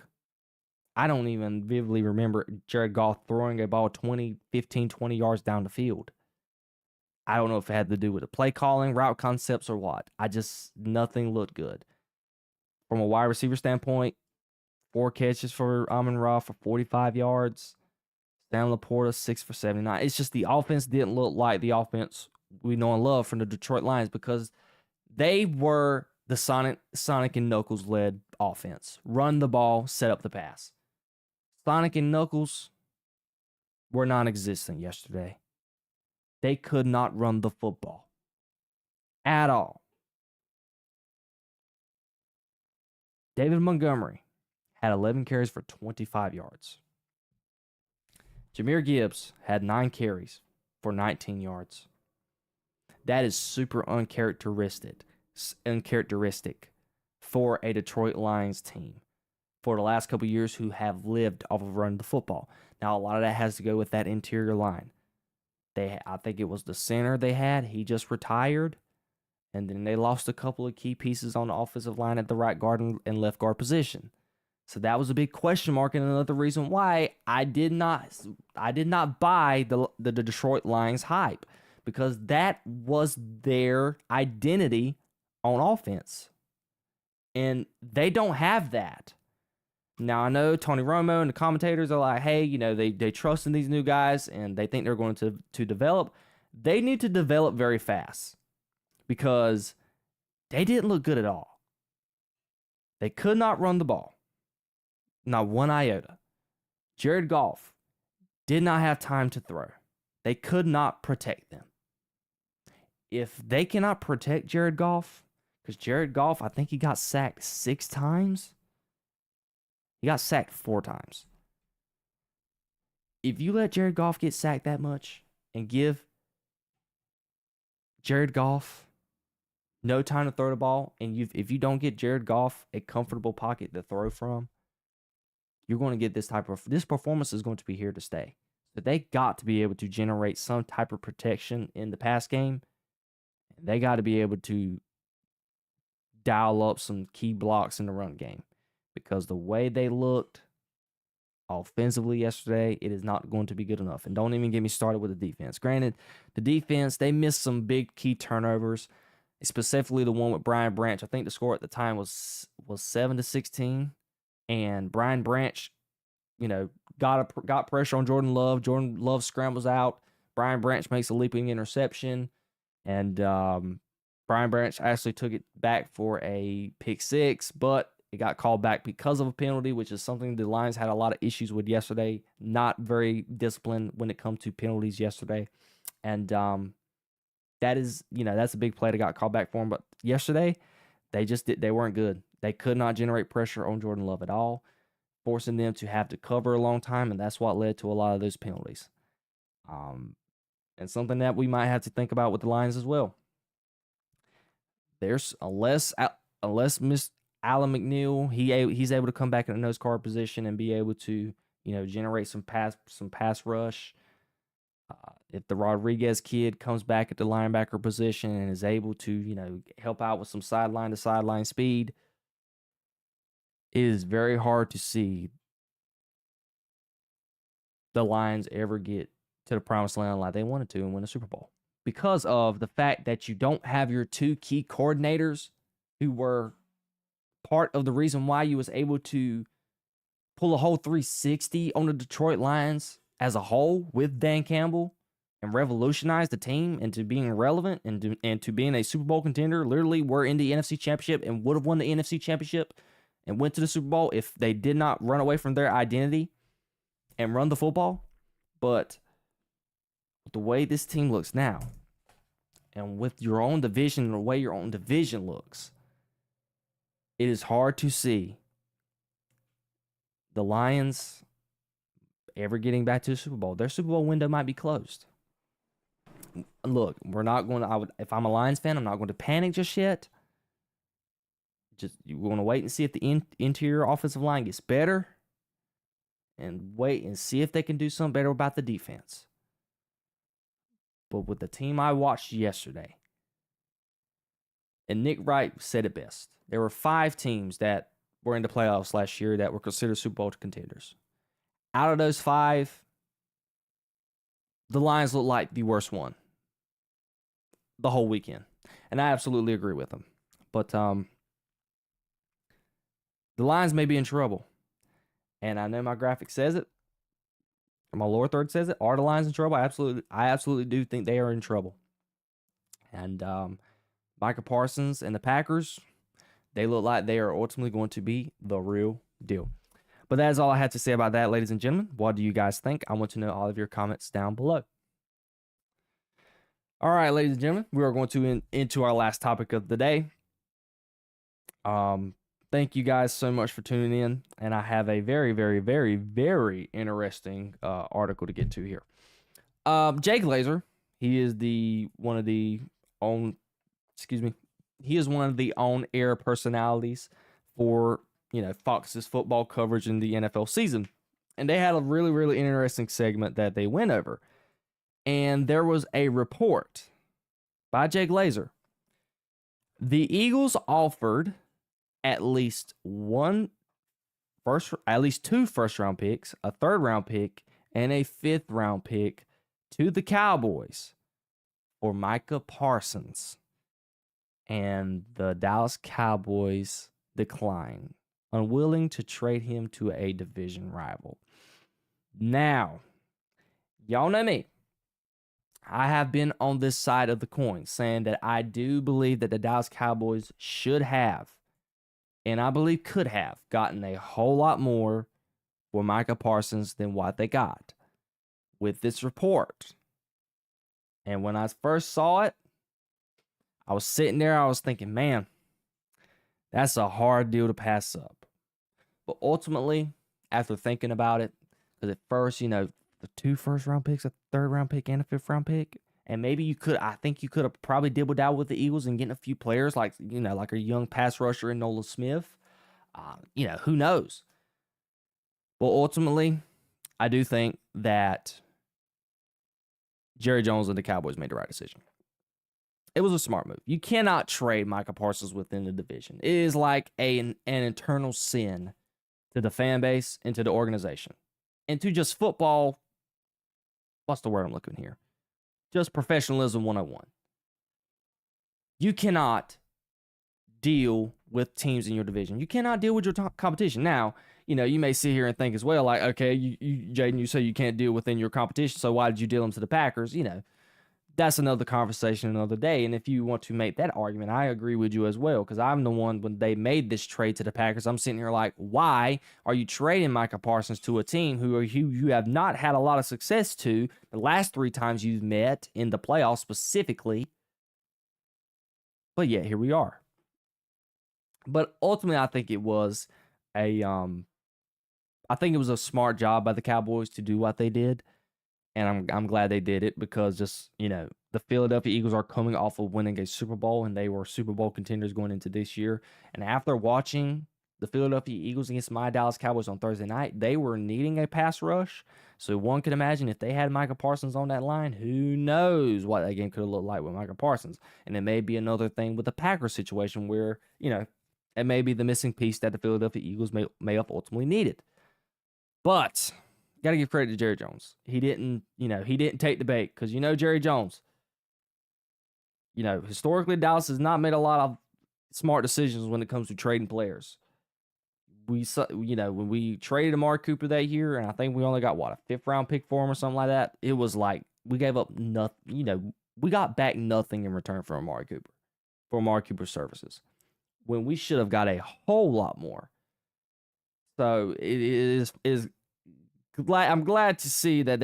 I don't even vividly remember Jared Goff throwing a ball 15, 20 yards down the field. I don't know if it had to do with the play calling, route concepts, or what. Nothing looked good. From a wide receiver standpoint, 4 catches for Amon-Ra for 45 yards. Stan Laporta, 6 for 79. It's just the offense didn't look like the offense we know and love from the Detroit Lions because they were the Sonic and Knuckles-led offense. Run the ball, set up the pass. Sonic and Knuckles were non-existent yesterday. They could not run the football at all. David Montgomery had 11 carries for 25 yards. Jahmyr Gibbs had 9 carries for 19 yards. That is super uncharacteristic for a Detroit Lions team for the last couple of years who have lived off of running the football. Now, a lot of that has to go with that interior line. I think it was the center they had. He just retired. And then they lost a couple of key pieces on the offensive line at the right guard and left guard position. So that was a big question mark, and another reason why I did not buy the Detroit Lions hype, because that was their identity on offense, and they don't have that. Now I know Tony Romo and the commentators are like, hey, they trust in these new guys and they think they're going to develop. They need to develop very fast because they didn't look good at all. They could not run the ball. Not one iota. Jared Goff did not have time to throw. They could not protect them. If they cannot protect Jared Goff, because Jared Goff, I think he got sacked 6 times. He got sacked 4 times. If you let Jared Goff get sacked that much and give Jared Goff no time to throw the ball, and if you don't get Jared Goff a comfortable pocket to throw from, you're going to get this performance is going to be here to stay. So they got to be able to generate some type of protection in the pass game. They got to be able to dial up some key blocks in the run game, because the way they looked offensively yesterday, it is not going to be good enough. And don't even get me started with the defense. Granted, the defense, they missed some big key turnovers, specifically the one with Brian Branch. I think the score at the time was 7-16. And Brian Branch, got pressure on Jordan Love. Jordan Love scrambles out. Brian Branch makes a leaping interception. And Brian Branch actually took it back for a pick 6, but it got called back because of a penalty, which is something the Lions had a lot of issues with yesterday. Not very disciplined when it comes to penalties yesterday. And that's a big play that got called back for him. But yesterday, they weren't good. They could not generate pressure on Jordan Love at all, forcing them to have to cover a long time, and that's what led to a lot of those penalties. And something that we might have to think about with the Lions as well. There's unless Miss Alan McNeil, he's able to come back in a nose guard position and be able to generate some pass rush. If the Rodriguez kid comes back at the linebacker position and is able to help out with some sideline to sideline speed, it is very hard to see the Lions ever get to the promised land like they wanted to and win a Super Bowl, because of the fact that you don't have your 2 key coordinators who were part of the reason why you was able to pull a whole 360 on the Detroit Lions as a whole with Dan Campbell. and revolutionized the team into being relevant and to being a Super Bowl contender. Literally, were in the NFC Championship and would have won the NFC Championship and went to the Super Bowl if they did not run away from their identity and run the football. But the way this team looks now, and with your own division and the way your own division looks, it is hard to see the Lions ever getting back to the Super Bowl. Their Super Bowl window might be closed. Look, we're not going to, if I'm a Lions fan, I'm not going to panic just yet. You want to wait and see if the interior offensive line gets better and wait and see if they can do something better about the defense. But with the team I watched yesterday, and Nick Wright said it best, there were 5 teams that were in the playoffs last year that were considered Super Bowl contenders. Out of those 5, the Lions look like the worst one the whole weekend. And I absolutely agree with them. But the Lions may be in trouble. And I know my graphic says it. My lower third says it. Are the Lions in trouble? I absolutely do think they are in trouble. And Micah Parsons and the Packers, they look like they are ultimately going to be the real deal. But that is all I had to say about that, ladies and gentlemen. What do you guys think? I want to know all of your comments down below. All right, ladies and gentlemen, we are going to into our last topic of the day. Thank you guys so much for tuning in, and I have a very, very, very, very interesting article to get to here. Jay Glazer, he is one of the on-air personalities for Fox's football coverage in the NFL season, and they had a really, really interesting segment that they went over. And there was a report by Jay Glazer. The Eagles offered at least 2 first-round picks, a third-round pick, and a fifth-round pick to the Cowboys for Micah Parsons. And the Dallas Cowboys declined, unwilling to trade him to a division rival. Now, y'all know me. I have been on this side of the coin saying that I do believe that the Dallas Cowboys should have, and I believe could have, gotten a whole lot more for Micah Parsons than what they got with this report. And when I first saw it, I was sitting there, I was thinking, man, that's a hard deal to pass up. But ultimately, after thinking about it, because at first, the 2 first-round picks, a third-round pick, and a fifth-round pick. And maybe I think you could have probably dibbled out with the Eagles and getting a few players like a young pass rusher in Nolan Smith. Who knows? But ultimately, I do think that Jerry Jones and the Cowboys made the right decision. It was a smart move. You cannot trade Micah Parsons within the division. It is like an internal sin to the fan base and to the organization. And to just football, what's the word I'm looking here? Just professionalism 101. You cannot deal with teams in your division. You cannot deal with your competition. Now, you may sit here and think as well, like, okay, Jayden, you say you can't deal within your competition, so why did you deal them to the Packers? That's another conversation another day. And if you want to make that argument, I agree with you as well, because I'm the one when they made this trade to the Packers. I'm sitting here like, why are you trading Micah Parsons to a team who you have not had a lot of success to the last 3 times you've met in the playoffs specifically? But yeah, here we are. But ultimately, I think it was a smart job by the Cowboys to do what they did. And I'm glad they did it, because just, the Philadelphia Eagles are coming off of winning a Super Bowl, and they were Super Bowl contenders going into this year. And after watching the Philadelphia Eagles against my Dallas Cowboys on Thursday night, they were needing a pass rush. So one can imagine if they had Micah Parsons on that line, who knows what that game could have looked like with Micah Parsons. And it may be another thing with the Packers situation where, it may be the missing piece that the Philadelphia Eagles may have ultimately needed. But got to give credit to Jerry Jones. He didn't take the bait, because Jerry Jones. Historically, Dallas has not made a lot of smart decisions when it comes to trading players. We saw, when we traded Amari Cooper that year, and I think we only got a 5th round pick for him or something like that. It was like We gave up nothing. We got back nothing in return for Amari Cooper's services, when we should have got a whole lot more. So I'm glad to see that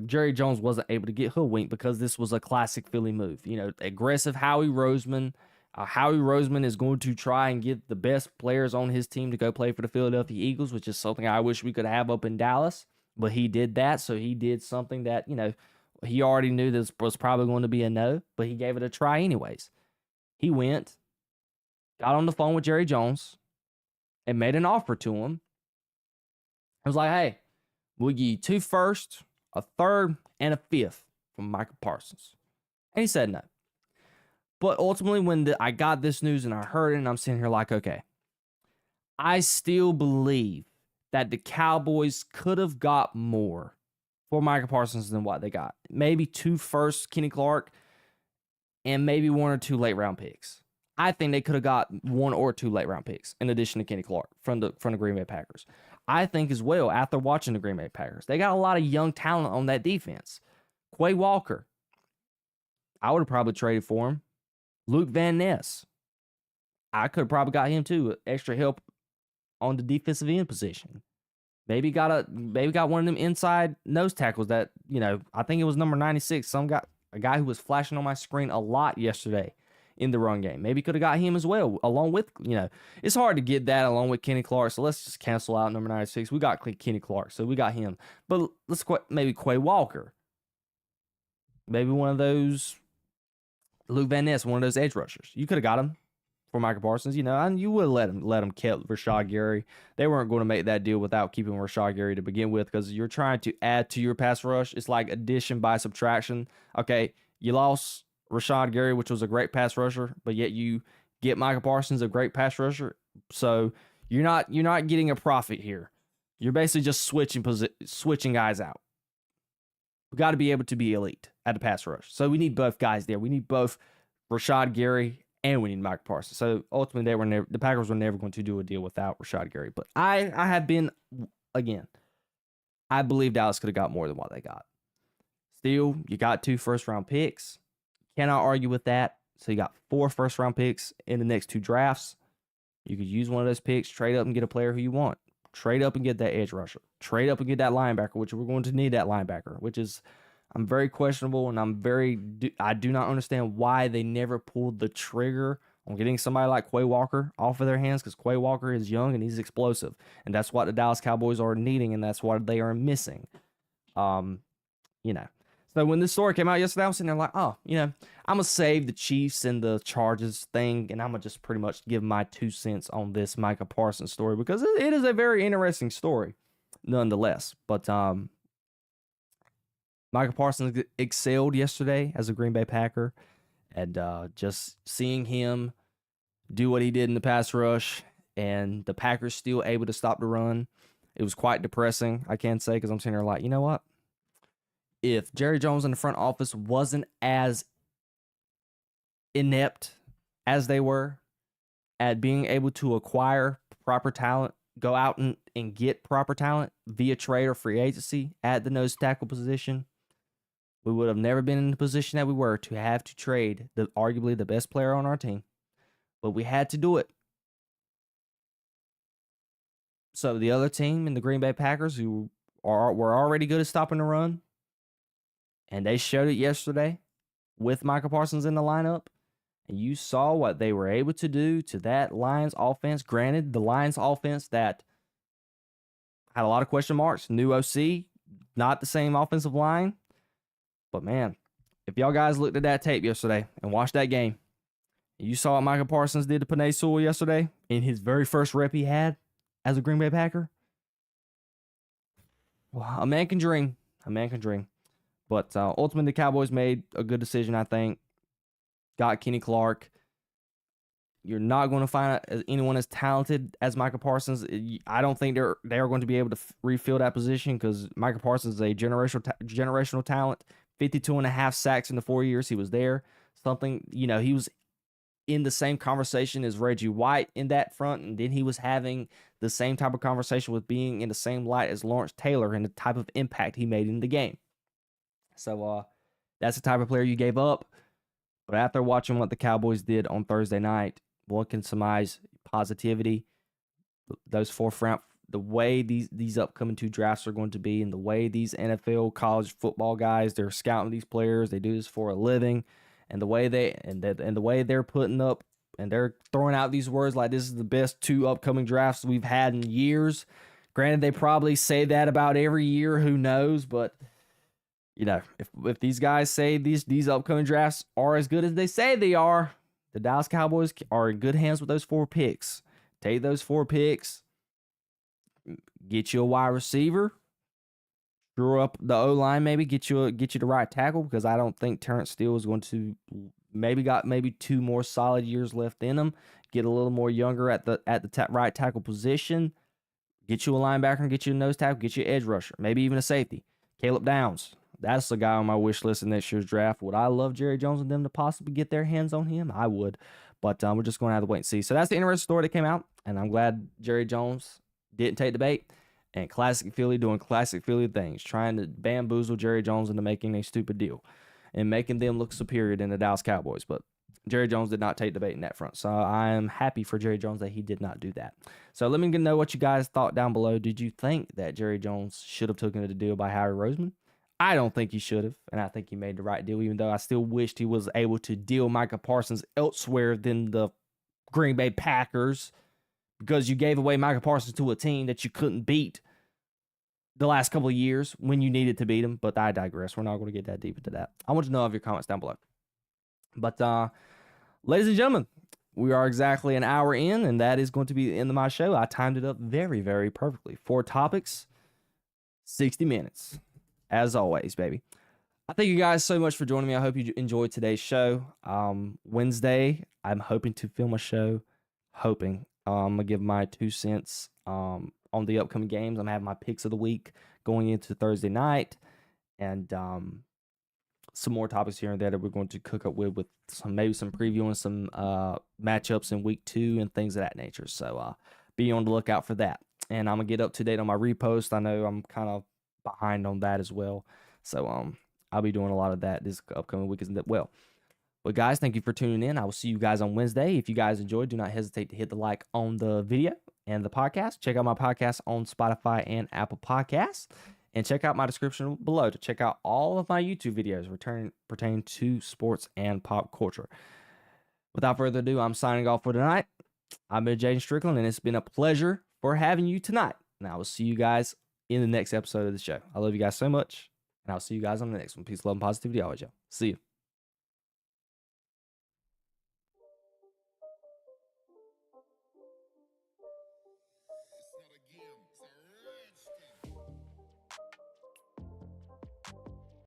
Jerry Jones wasn't able to get hoodwinked, because this was a classic Philly move. Aggressive Howie Roseman. Howie Roseman is going to try and get the best players on his team to go play for the Philadelphia Eagles, which is something I wish we could have up in Dallas. But he did that, so he did something that, he already knew this was probably going to be a no, but he gave it a try anyways. He went, got on the phone with Jerry Jones, and made an offer to him. It was like, hey, we'll give you 2 firsts, a third, and a 5th from Micah Parsons. And he said no. But ultimately, when I got this news and I heard it, and I'm sitting here like, okay, I still believe that the Cowboys could have got more for Micah Parsons than what they got. Maybe 2 firsts, Kenny Clark, and maybe 1 or 2 late round picks. I think they could have got 1 or 2 late round picks in addition to Kenny Clark from the Green Bay Packers. I think as well, after watching the Green Bay Packers, they got a lot of young talent on that defense. Quay Walker, I would have probably traded for him. Luke Van Ness, I could have probably got him too. Extra help on the defensive end position. Maybe got one of them inside nose tackles that, I think it was number 96. A guy who was flashing on my screen a lot yesterday in the run game. Maybe could have got him as well, along with, it's hard to get that along with Kenny Clark. So let's just cancel out number 96. We got Kenny Clark, so we got him. But let's maybe Quay Walker. Maybe one of those, Luke Van Ness, one of those edge rushers. You could have got him for Micah Parsons, and you would have let him keep Rashad Gary. They weren't going to make that deal without keeping Rashad Gary to begin with, because you're trying to add to your pass rush. It's like addition by subtraction. Okay, you lost Rashad Gary, which was a great pass rusher, but yet you get Micah Parsons, a great pass rusher. So you're not getting a profit here. You're basically just switching guys out. We got to be able to be elite at the pass rush. So we need both guys there. We need both Rashad Gary and we need Micah Parsons. So ultimately, the Packers were never going to do a deal without Rashad Gary. But I have been, again, I believe Dallas could have got more than what they got. Still, you got 2 first-round picks. Cannot argue with that. So you got 4 first-round picks in the next 2 drafts. You could use one of those picks, trade up and get a player who you want. Trade up and get that edge rusher. Trade up and get that linebacker, which we're going to need that linebacker, which is, I'm very questionable, and I do not understand why they never pulled the trigger on getting somebody like Quay Walker off of their hands, because Quay Walker is young and he's explosive, and that's what the Dallas Cowboys are needing, and that's what they are missing. So when this story came out yesterday, I was sitting there like, I'm going to save the Chiefs and the Chargers thing, and I'm going to just pretty much give my 2 cents on this Micah Parsons story, because it is a very interesting story nonetheless. But Micah Parsons excelled yesterday as a Green Bay Packer, and just seeing him do what he did in the pass rush, and the Packers still able to stop the run, it was quite depressing, I can say, because I'm sitting there like, you know what? If Jerry Jones in the front office wasn't as inept as they were at being able to acquire proper talent, go out and get proper talent via trade or free agency at the nose tackle position, we would have never been in the position that we were to have to trade arguably the best player on our team. But we had to do it. So the other team in the Green Bay Packers, who were already good at stopping the run, and they showed it yesterday with Micah Parsons in the lineup. And you saw what they were able to do to that Lions offense. Granted, the Lions offense that had a lot of question marks. New OC, not the same offensive line. But man, if y'all guys looked at that tape yesterday and watched that game, and you saw what Micah Parsons did to Penei Sewell yesterday in his very first rep he had as a Green Bay Packer. Well, a man can dream. A man can dream. But ultimately, the Cowboys made a good decision, I think. Got Kenny Clark. You're not going to find anyone as talented as Micah Parsons. I don't think they are going to be able to refill that position, because Micah Parsons is a generational talent. 52.5 sacks in the 4 years he was there. He was in the same conversation as Reggie White in that front, and then he was having the same type of conversation with being in the same light as Lawrence Taylor and the type of impact he made in the game. So that's the type of player you gave up. But after watching what the Cowboys did on Thursday night, one can surmise positivity. Those the way these upcoming 2 drafts are going to be, and the way these NFL college football guys, they're scouting these players, they do this for a living, and the way they're putting up and they're throwing out these words like this is the best 2 upcoming drafts we've had in years. Granted, they probably say that about every year, who knows, but if these guys say these upcoming drafts are as good as they say they are, the Dallas Cowboys are in good hands with those 4 picks. Take those 4 picks, get you a wide receiver, screw up the O-line, maybe get you the right tackle, because I don't think Terrence Steele is going to maybe 2 more solid years left in him. Get a little more younger at the right tackle position. Get you a linebacker and get you a nose tackle. Get you an edge rusher, maybe even a safety. Caleb Downs. That's the guy on my wish list in next year's draft. Would I love Jerry Jones and them to possibly get their hands on him? I would. But we're just going to have to wait and see. So that's the interesting story that came out. And I'm glad Jerry Jones didn't take the bait. And classic Philly doing classic Philly things. Trying to bamboozle Jerry Jones into making a stupid deal. And making them look superior than the Dallas Cowboys. But Jerry Jones did not take the bait in that front. So I am happy for Jerry Jones that he did not do that. So let me know what you guys thought down below. Did you think that Jerry Jones should have taken the deal by Howie Roseman? I don't think he should have, and I think he made the right deal, even though I still wished he was able to deal Micah Parsons elsewhere than the Green Bay Packers, because you gave away Micah Parsons to a team that you couldn't beat the last couple of years when you needed to beat them. But I digress. We're not going to get that deep into that. I want to know of your comments down below. But ladies and gentlemen, we are exactly an hour in, and that is going to be the end of my show. I timed it up very, very perfectly. 4 topics, 60 minutes. As always, baby. I thank you guys so much for joining me. I hope you enjoyed today's show. Wednesday, I'm hoping to film a show. I'm going to give my 2 cents on the upcoming games. I'm having my picks of the week going into Thursday night. And some more topics here and there that we're going to cook up with maybe some previewing some matchups in week 2 and things of that nature. So be on the lookout for that. And I'm going to get up to date on my repost. I know I'm kind of behind on that as well. So I'll be doing a lot of that this upcoming week as well. But guys, thank you for tuning in. I will see you guys on Wednesday. If you guys enjoyed, do not hesitate to hit the like on the video and the podcast. Check out my podcast on Spotify and Apple Podcasts. And check out my description below to check out all of my YouTube videos pertaining to sports and pop culture. Without further ado, I'm signing off for tonight. I've been Jayden Strickland, and it's been a pleasure for having you tonight. And I will see you guys in the next episode of the show. I love you guys so much, and I'll see you guys on the next one. Peace, love, and positivity always, y'all. See you.